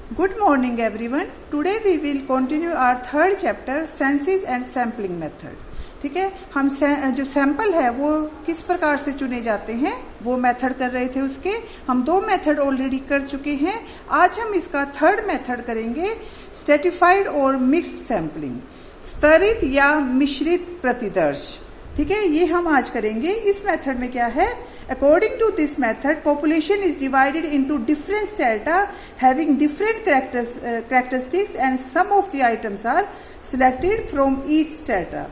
Good morning everyone. Today we will continue our third chapter senses and sampling method. ठीक है, हम जो sample है वो किस प्रकार से चुने जाते हैं वो मेथड कर रहे थे. उसके हम 2 मेथड ऑलरेडी कर चुके हैं. आज हम इसका थर्ड मेथड करेंगे, स्ट्रेटिफाइड और मिक्स्ड सैम्पलिंग, स्तरित या मिश्रित प्रतिदर्श. ठीक है, ये हम आज करेंगे. इस मेथड में क्या है, according to this method population is divided into different strata having different characteristics and some of the items are selected from each strata.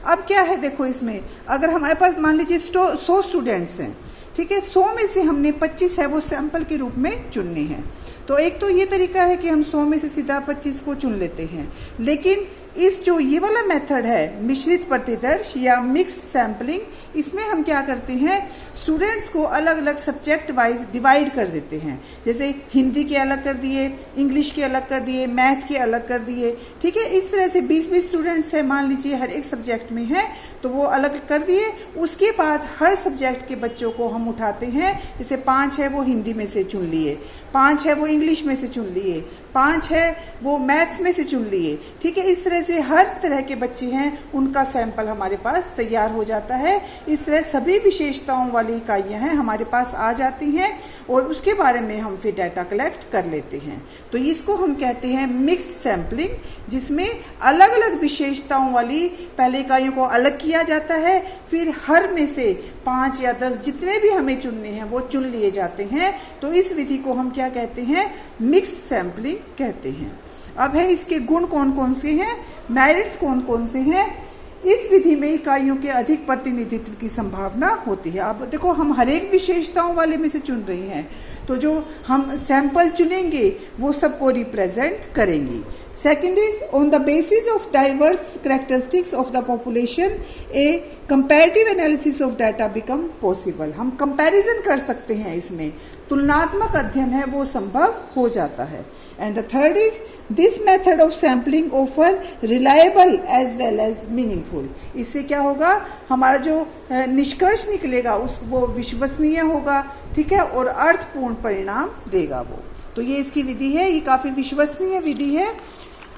अब क्या है, देखो इसमें अगर हमारे पास मान लीजिए 100 स्टूडेंट्स हैं, ठीक है, 100 में से हमने 25 है वो सैंपल के रूप में चुनने हैं. तो एक तो ये तरीका है कि हम 100 में से सीधा 25 को चुन लेते हैं. लेकिन इस जो ये वाला मेथड है मिश्रित प्रतिदर्श या मिक्स्ड सैम्पलिंग, इसमें हम क्या करते हैं, स्टूडेंट्स को अलग अलग सब्जेक्ट वाइज डिवाइड कर देते हैं. जैसे हिंदी के अलग कर दिए, इंग्लिश के अलग कर दिए, मैथ के अलग कर दिए. ठीक है, इस तरह से 20-20 स्टूडेंट्स है, मान लीजिए हर एक सब्जेक्ट में है, तो वो अलग कर दिए. उसके बाद हर सब्जेक्ट के बच्चों को हम उठाते हैं. जैसे 5 है वो हिंदी में से चुन लिए, 5 है वो इंग्लिश में से चुन लिए, 5 है वो मैथ्स में से चुन लिए. ठीक है, इस तरह से हर तरह के बच्चे हैं उनका सैंपल हमारे पास तैयार हो जाता है. इस तरह सभी विशेषताओं वाली इकाइयां हैं हमारे पास आ जाती हैं और उसके बारे में हम फिर डाटा कलेक्ट कर लेते हैं. तो इसको हम कहते हैं मिक्स्ड सैम्पलिंग, जिसमें अलग अलग विशेषताओं वाली पहले इकाइयों को अलग किया जाता है, फिर हर में से 5 या 10 जितने भी हमें चुनने हैं वो चुन लिए जाते हैं. तो इस विधि को हम क्या कहते हैं, मिक्स्ड सैम्पलिंग कहते हैं. अब है इसके गुण कौन कौन से हैं, मेरिट्स कौन कौन से हैं. इस विधि में इकाइयों के अधिक प्रतिनिधित्व की संभावना होती है. अब देखो हम हर एक विशेषताओं वाले में से चुन रहे हैं, तो जो हम सैंपल चुनेंगे वो सबको रिप्रेजेंट करेंगी. Second is on the basis of diverse characteristics of the population A comparative analysis of data become possible. हम कंपैरिजन कर सकते हैं, इसमें तुलनात्मक अध्ययन है वो संभव हो जाता है. And the third is this method of sampling offer reliable as well as meaningful. इससे क्या होगा, हमारा जो निष्कर्ष निकलेगा वो विश्वसनीय होगा. ठीक है, और अर्थपूर्ण परिणाम देगा वो. तो ये इसकी विधि है, ये काफी विश्वसनीय विधि है.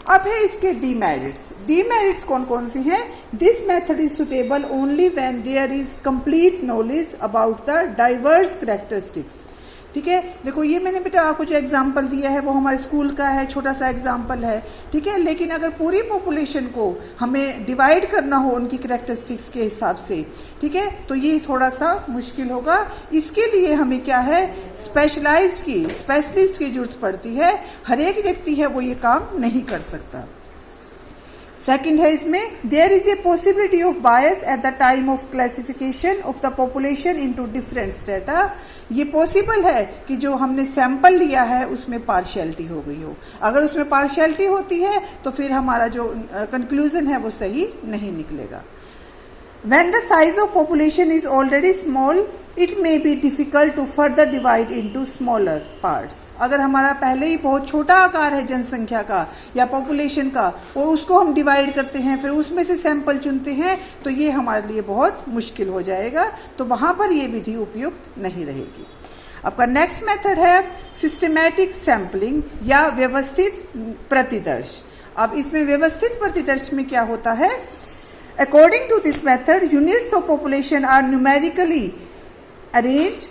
अब है इसके डीमेरिट्स. डीमेरिट्स कौन कौन सी हैं, this method is suitable only when there is complete knowledge about the diverse characteristics. ठीक है, देखो ये मैंने बेटा आपको जो एग्जाम्पल दिया है वो हमारे स्कूल का है, छोटा सा एग्जाम्पल है. ठीक है, लेकिन अगर पूरी पॉपुलेशन को हमें डिवाइड करना हो उनकी कैरेक्टरिस्टिक्स के हिसाब से, ठीक है, तो ये थोड़ा सा मुश्किल होगा. इसके लिए हमें क्या है, स्पेशलिस्ट की जरूरत पड़ती है. हर एक व्यक्ति है वो ये काम नहीं कर सकता. सेकंड है इसमें, there is a possibility of bias at the time of classification of the population into different strata. ये पॉसिबल है कि जो हमने सैंपल लिया है उसमें पार्शियलिटी हो गई हो. अगर उसमें पार्शियलिटी होती है तो फिर हमारा जो कंक्लूजन है वो सही नहीं निकलेगा. When the size of population is already small, it may be difficult to further divide into smaller parts. अगर हमारा पहले ही बहुत छोटा आकार है जनसंख्या का या पॉपुलेशन का और उसको हम डिवाइड करते हैं, फिर उसमें से सैंपल चुनते हैं, तो ये हमारे लिए बहुत मुश्किल हो जाएगा. तो वहाँ पर ये विधि उपयुक्त नहीं रहेगी. आपका नेक्स्ट मेथड है सिस्टमैटिक सैंपलिंग या व्यवस्थित प्रतिदर्श. अब इसमें व्यवस्थित प्रतिदर्श में क्या होता है, according to this method units of population are numerically arranged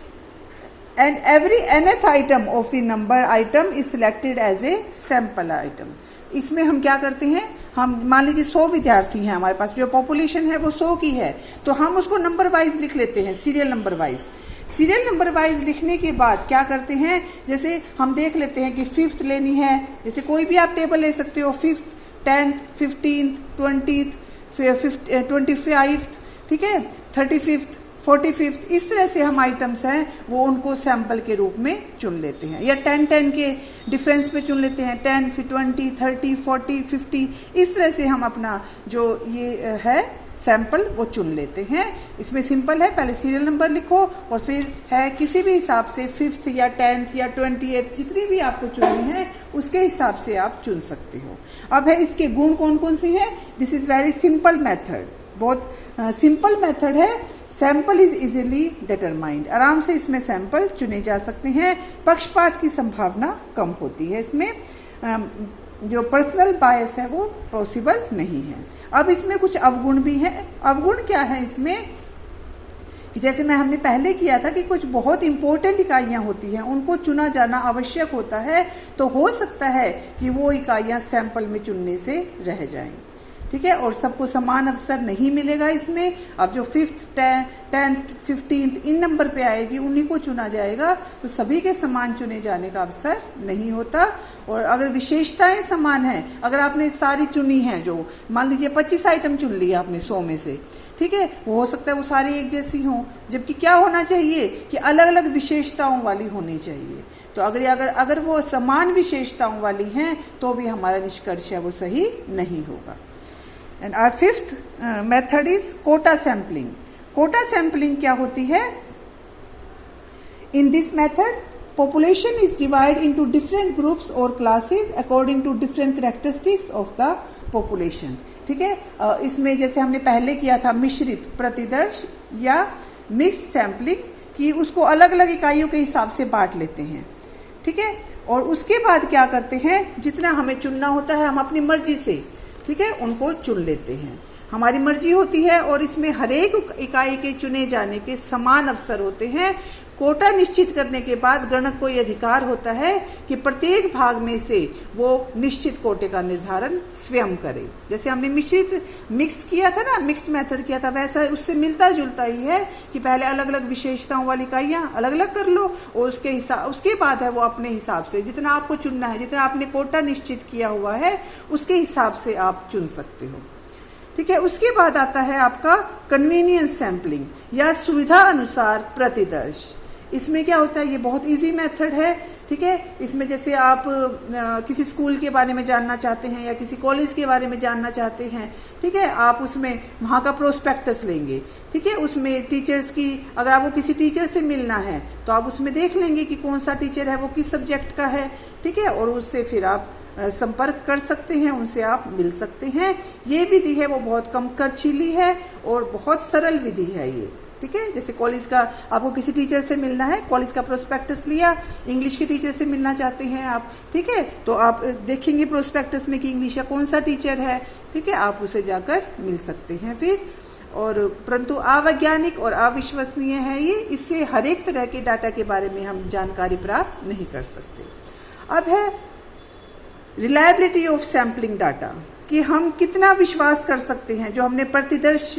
and every nth item of the number item is selected as a sample item. इसमें हम क्या करते हैं, हम मान लीजिए 100 विद्यार्थी हैं हमारे पास, जो पॉपुलेशन है वो 100 की है, तो हम उसको नंबर वाइज लिख लेते हैं, serial number wise. Serial number wise लिखने के बाद क्या करते हैं, जैसे हम देख लेते हैं कि 5th लेनी है, जैसे कोई भी आप टेबल ले सकते हो, 5th, 10th, 15th, 20th, 25th, ठीक है, 35th, 45th, इस तरह से हम आइटम्स हैं वो उनको सैंपल के रूप में चुन लेते हैं. या 10 के डिफरेंस पे चुन लेते हैं, 10, फिर 20, 30, 40, 50, इस तरह से हम अपना जो ये है सैंपल वो चुन लेते हैं. इसमें सिंपल है, पहले सीरियल नंबर लिखो और फिर है किसी भी हिसाब से 5th या 10th या 28th, जितनी भी आपको चुननी है उसके हिसाब से आप चुन सकते हो. अब है इसके गुण कौन कौन से हैं. This is very simple method, बहुत सिंपल मेथड है. सैंपल इज इजीली डिटरमाइंड, आराम से इसमें सैंपल चुने जा सकते हैं, पक्षपात की संभावना कम होती है, इसमें जो पर्सनल बायस है वो पॉसिबल नहीं है। अब इसमें कुछ अवगुण भी हैं। अवगुण क्या है इसमें कि जैसे हमने पहले किया था कि कुछ बहुत इंपॉर्टेंट इकाइयां होती हैं, उनको चुना जाना आवश्यक होता है, तो हो सकता है कि वो इकाइयां सैंपल में चुनने से रह जाएं, ठीक है, और सबको समान अवसर नहीं मिलेगा इसमें। अब जो 5th, 10th, 15th इन नंबर पे आएगी उन्हीं को चुना जाएगा, तो सभी के समान चुने जाने का अवसर नहीं होता। और अगर विशेषताएं समान हैं, अगर आपने सारी चुनी हैं, जो मान लीजिए 25 आइटम चुन लिया आपने 100 में से, ठीक है, वो हो सकता है वो सारी एक जैसी हों, जबकि क्या होना चाहिए कि अलग अलग विशेषताओं वाली होनी चाहिए। तो अगर वो समान विशेषताओं वाली हैं तो भी हमारा निष्कर्ष है वो सही नहीं होगा। And our 5th method is quota sampling. Quota sampling क्या होती है? In this method population is divided into different groups or classes according to different characteristics of the population, ठीक है। इसमें जैसे हमने पहले किया था मिश्रित प्रतिदर्श या मिक्स्ड सैम्पलिंग, कि उसको अलग अलग इकाइयों के हिसाब से बांट लेते हैं, ठीक है, और उसके बाद क्या करते हैं, जितना हमें चुनना होता है हम अपनी मर्जी से, ठीक है, उनको चुन लेते हैं, हमारी मर्जी होती है, और इसमें हर एक इकाई के चुने जाने के समान अवसर होते हैं। कोटा निश्चित करने के बाद गणक को यह अधिकार होता है कि प्रत्येक भाग में से वो निश्चित कोटे का निर्धारण स्वयं करे। जैसे हमने मिक्स्ड किया था ना, मिक्स्ड मेथड किया था, वैसा उससे मिलता जुलता ही है कि पहले अलग अलग विशेषताओं वाली इकाइयां अलग अलग कर लो, और उसके बाद है वो अपने हिसाब से जितना आपको चुनना है, जितना आपने कोटा निश्चित किया हुआ है उसके हिसाब से आप चुन सकते हो, ठीक है। उसके बाद आता है आपका कन्वीनियंस सैम्पलिंग या सुविधा अनुसार प्रतिदर्श। इसमें क्या होता है, ये बहुत इजी मेथड है, ठीक है। इसमें जैसे आप किसी स्कूल के बारे में जानना चाहते हैं या किसी कॉलेज के बारे में जानना चाहते हैं, ठीक है, आप उसमें वहां का प्रोस्पेक्टस लेंगे, ठीक है, उसमें टीचर्स की, अगर आपको किसी टीचर से मिलना है तो आप उसमें देख लेंगे कि कौन सा टीचर है, वो किस सब्जेक्ट का है, ठीक है, और उससे फिर आप संपर्क कर सकते हैं, उनसे आप मिल सकते हैं। ये विधि है वो बहुत कम खर्चीली है और बहुत सरल विधि है ये, ठीक है। जैसे कॉलेज का, आपको किसी टीचर से मिलना है, कॉलेज का प्रोस्पेक्टस लिया, इंग्लिश के टीचर से मिलना चाहते हैं आप, ठीक है, तो आप देखेंगे प्रोस्पेक्टस में कि इंग्लिश का कौन सा टीचर है, ठीक है, आप उसे जाकर मिल सकते हैं फिर। और परंतु अवैज्ञानिक और अविश्वसनीय है ये, इससे हर एक तरह के डाटा के बारे में हम जानकारी प्राप्त नहीं कर सकते। अब है रिलायबिलिटी ऑफ सैम्पलिंग डाटा, कि हम कितना विश्वास कर सकते हैं, जो हमने प्रतिदर्श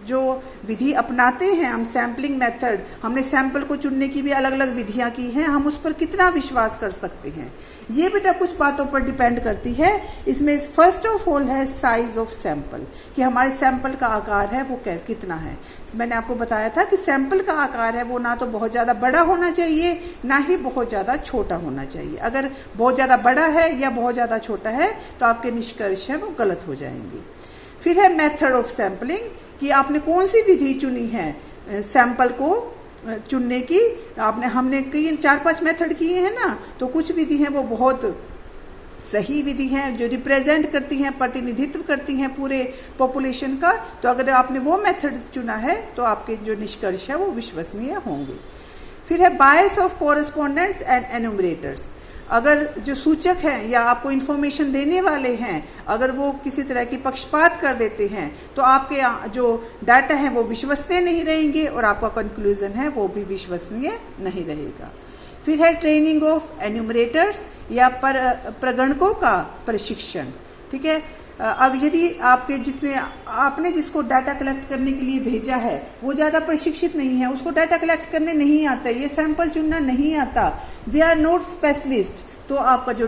जो विधि अपनाते हैं हम, सैम्पलिंग मेथड, हमने सैंपल को चुनने की भी अलग अलग विधियां की हैं, हम उस पर कितना विश्वास कर सकते हैं, ये बेटा कुछ बातों पर डिपेंड करती है। इसमें फर्स्ट ऑफ ऑल है साइज ऑफ सैंपल, कि हमारे सैंपल का आकार है वो कितना है। मैंने आपको बताया था कि सैंपल का आकार है वो ना तो बहुत ज्यादा बड़ा होना चाहिए, ना ही बहुत ज्यादा छोटा होना चाहिए। अगर बहुत ज्यादा बड़ा है या बहुत ज्यादा छोटा है तो आपके निष्कर्ष है वो गलत हो जाएंगे। फिर है मेथड ऑफ सैंपलिंग, कि आपने कौन सी विधि चुनी है सैंपल को चुनने की। हमने कई 4-5 मेथड किए हैं ना, तो कुछ विधि हैं वो बहुत सही विधि हैं, जो रिप्रेजेंट करती हैं, प्रतिनिधित्व करती हैं पूरे पॉपुलेशन का। तो अगर आपने वो मेथड चुना है तो आपके जो निष्कर्ष है वो विश्वसनीय होंगे। फिर है बायस ऑफ कोरेस्पोंडेंट्स एंड एन्यूमरेटर्स, अगर जो सूचक हैं या आपको इन्फॉर्मेशन देने वाले हैं, अगर वो किसी तरह की पक्षपात कर देते हैं तो आपके जो डाटा है वो विश्वसनीय नहीं रहेंगे और आपका कंक्लूजन है वो भी विश्वसनीय नहीं रहेगा। फिर है ट्रेनिंग ऑफ एन्यूमरेटर्स या प्रगणकों का प्रशिक्षण, ठीक है। अब यदि आपने जिसको डाटा कलेक्ट करने के लिए भेजा है वो ज्यादा प्रशिक्षित नहीं है, उसको डाटा कलेक्ट करने नहीं आता, ये सैंपल चुनना नहीं आता, दे आर नॉट स्पेशलिस्ट, तो आपका जो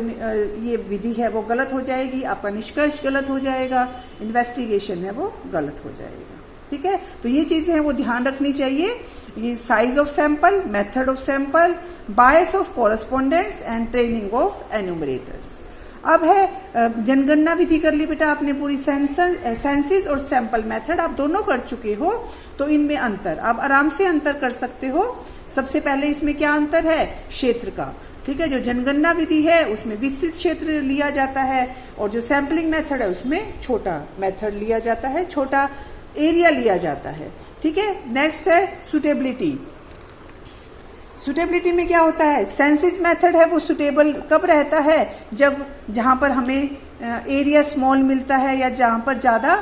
ये विधि है वो गलत हो जाएगी, आपका निष्कर्ष गलत हो जाएगा, इन्वेस्टिगेशन है वो गलत हो जाएगा, ठीक है। तो ये चीजें हैं वो ध्यान रखनी चाहिए, ये size of sample, method of sample, bias of correspondents and training of enumerators. अब है जनगणना विधि कर ली बेटा आपने पूरी, सेंसिस और सैंपल मेथड आप दोनों कर चुके हो, तो इनमें अंतर आप आराम से अंतर कर सकते हो। सबसे पहले इसमें क्या अंतर है, क्षेत्र का, ठीक है। जो जनगणना विधि है उसमें विस्तृत क्षेत्र लिया जाता है और जो सैंपलिंग मेथड है उसमें छोटा मेथड लिया जाता है, छोटा एरिया लिया जाता है, ठीक है। नेक्स्ट है सुटेबिलिटी। सुटेबिलिटी में क्या होता है, सेंसिस मेथड है वो सुटेबल कब रहता है, जब जहां पर हमें एरिया स्मॉल मिलता है या जहां पर ज्यादा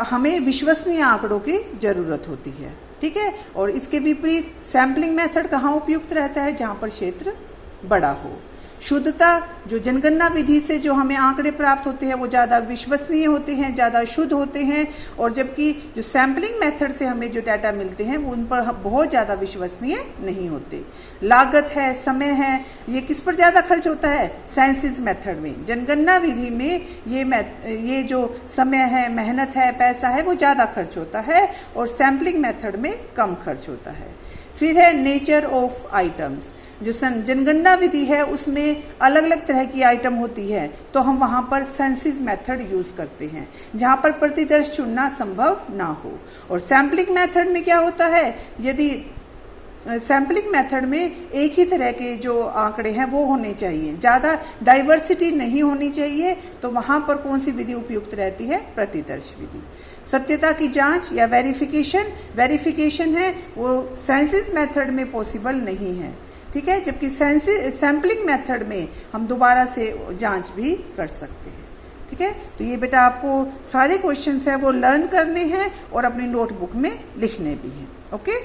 हमें विश्वसनीय आंकड़ों की जरूरत होती है, ठीक है। और इसके विपरीत सैम्पलिंग मेथड कहाँ उपयुक्त रहता है, जहां पर क्षेत्र बड़ा हो। शुद्धता, जो जनगणना विधि से जो हमें आंकड़े प्राप्त होते हैं वो ज़्यादा विश्वसनीय होते हैं, ज़्यादा शुद्ध होते हैं, और जबकि जो सैम्पलिंग मेथड से हमें जो डाटा मिलते हैं वो उन पर बहुत ज़्यादा विश्वसनीय नहीं होते। लागत है, समय है, ये किस पर ज़्यादा खर्च होता है, सेंसिस मेथड में। जनगणना विधि में ये जो समय है, मेहनत है, पैसा है, वो ज़्यादा खर्च होता है, और सैम्पलिंग मेथड में कम खर्च होता है। फिर है नेचर ऑफ आइटम्स। जो जनगणना विधि है उसमें अलग अलग तरह की आइटम होती है, तो हम वहां पर सेंसिस मेथड यूज करते हैं जहां पर प्रतिदर्श चुनना संभव ना हो। और सैम्पलिंग मेथड में क्या होता है, यदि सैम्पलिंग मेथड में एक ही तरह के जो आंकड़े हैं वो होने चाहिए, ज्यादा डाइवर्सिटी नहीं होनी चाहिए, तो वहां पर कौन सी विधि उपयुक्त रहती है, प्रतिदर्श विधि। सत्यता की जांच या वेरिफिकेशन है वो सेंसिस मेथड में पॉसिबल नहीं है, ठीक है, जबकि सैम्पलिंग मेथड में हम दोबारा से जांच भी कर सकते हैं, ठीक है। तो ये बेटा आपको सारे क्वेश्चंस है वो लर्न करने हैं और अपनी नोटबुक में लिखने भी हैं। ओके।